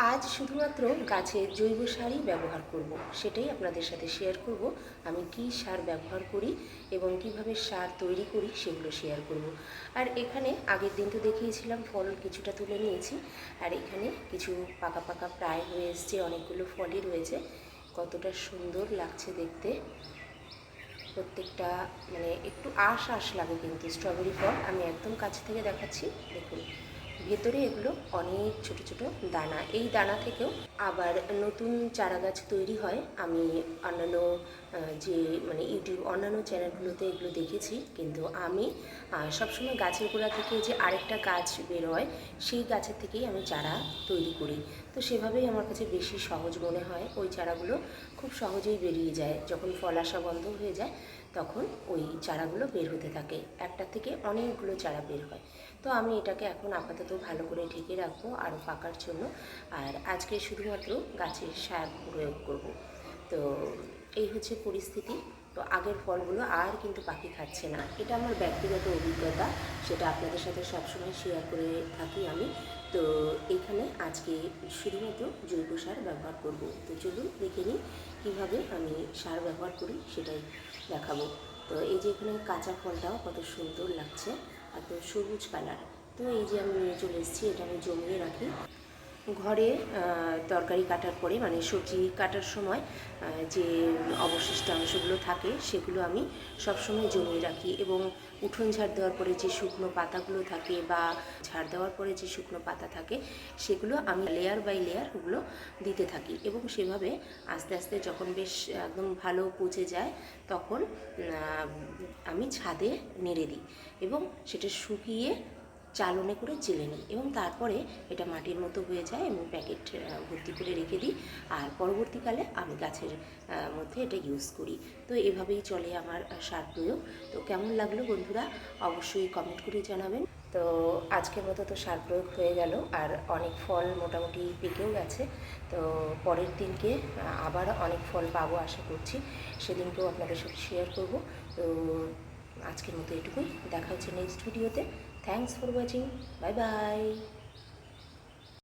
আজ শুধুমাত্র গাছের জৈব সারই ব্যবহার করব, সেটাই আপনাদের সাথে শেয়ার করব। আমি কি সার ব্যবহার করি এবং কিভাবে সার তৈরি করি সেগুলো শেয়ার করব। আর এখানে আগের দিন তো দেখিয়েছিলাম, ফল কিছুটা তুলে নিয়েছি। আর এখানে কিছু পাকা পাকা প্রায় হয়ে এসছে, অনেকগুলো ফলই রয়েছে। কতটা সুন্দর লাগছে দেখতে, প্রত্যেকটা মানে একটু আঁশ আঁশ লাগে কিন্তু স্ট্রবেরি ফল। আমি একদম কাছ থেকে দেখাচ্ছি, দেখুন ভেতরে এগুলো অনেক ছোট ছোট দানা। এই দানা থেকেও আবার নতুন চারা গাছ তৈরি হয়। আমি অন্যান্য যে মানে ইউটিউব অন্যান্য চ্যানেলগুলোতে এগুলো দেখেছি, কিন্তু আমি সবসময় গাছের গোড়া থেকে যে আরেকটা গাছ বের হয় সেই গাছের থেকেই আমি চারা তৈরি করি। তো সেভাবেই আমার কাছে বেশি সহজ মনে হয়। ওই চারাগুলো খুব সহজেই বেরিয়ে যায়, যখন ফল আসা বন্ধ হয়ে যায় তখন ওই চারাগুলো বের হতে থাকে, একটা থেকে অনেকগুলো চারা বের হয়। তো আমি এটাকে এখন আপাতত ভালো করে ঢেকে রাখবো আরও পাকার জন্য। আর আজকে শুধুমাত্র গাছের সার প্রয়োগ করব। তো এই হচ্ছে পরিস্থিতি। তো আগের ফলগুলো আর কিন্তু পাখি খাচ্ছে না, এটা আমার ব্যক্তিগত অভিজ্ঞতা, সেটা আপনাদের সাথে সবসময় শেয়ার করে থাকি আমি। তো এইখানে আজকে শুধুমাত্র জৈব সার ব্যবহার করব। তো চলুন দেখে নিই কীভাবে আমি সার ব্যবহার করি, সেটাই দেখাবো। তো এই যে এখানে কাঁচা ফলটাও কত সুন্দর লাগছে, একদম সবুজ কালার। তো এই যে আমি নিয়ে চলে এসেছি, এটা আমি জমিয়ে রাখি ঘরে। তরকারি কাটার পরে মানে সবজি কাটার সময় যে অবশিষ্ট অংশগুলো থাকে সেগুলো আমি সবসময় জমিয়ে রাখি। এবং উঠোন ঝাড় দেওয়ার পরে যে শুকনো পাতাগুলো থাকে বা ঝাড় দেওয়ার পরে যে শুকনো পাতা থাকে সেগুলো আমি লেয়ার বাই লেয়ার ওগুলো দিতে থাকি। এবং সেভাবে আস্তে আস্তে যখন বেশ একদম ভালো পচে যায় তখন আমি ছাদে নেড়ে দিই এবং সেটা শুকিয়ে চালনে করে চেলে নিই। এবং তারপরে এটা মাটির মতো হয়ে যায় এবং প্যাকেট ভর্তি করে রেখে দিই। আর পরবর্তীকালে আমি গাছের মধ্যে এটা ইউজ করি। তো এভাবেই চলে আমার সার প্রয়োগ। তো কেমন লাগলো বন্ধুরা অবশ্যই কমেন্ট করে জানাবেন। তো আজকের মতো তো সার প্রয়োগ হয়ে গেল, আর অনেক ফল মোটামুটি পেকেও গেছে। তো পরের দিনকে আবার অনেক ফল পাবো আশা করছি, সেদিনকেও আপনাদের সাথে শেয়ার করব। তো আজকের মতো এটুকুই, দেখা হচ্ছে নেক্সট ভিডিওতে। Thanks for watching, bye bye.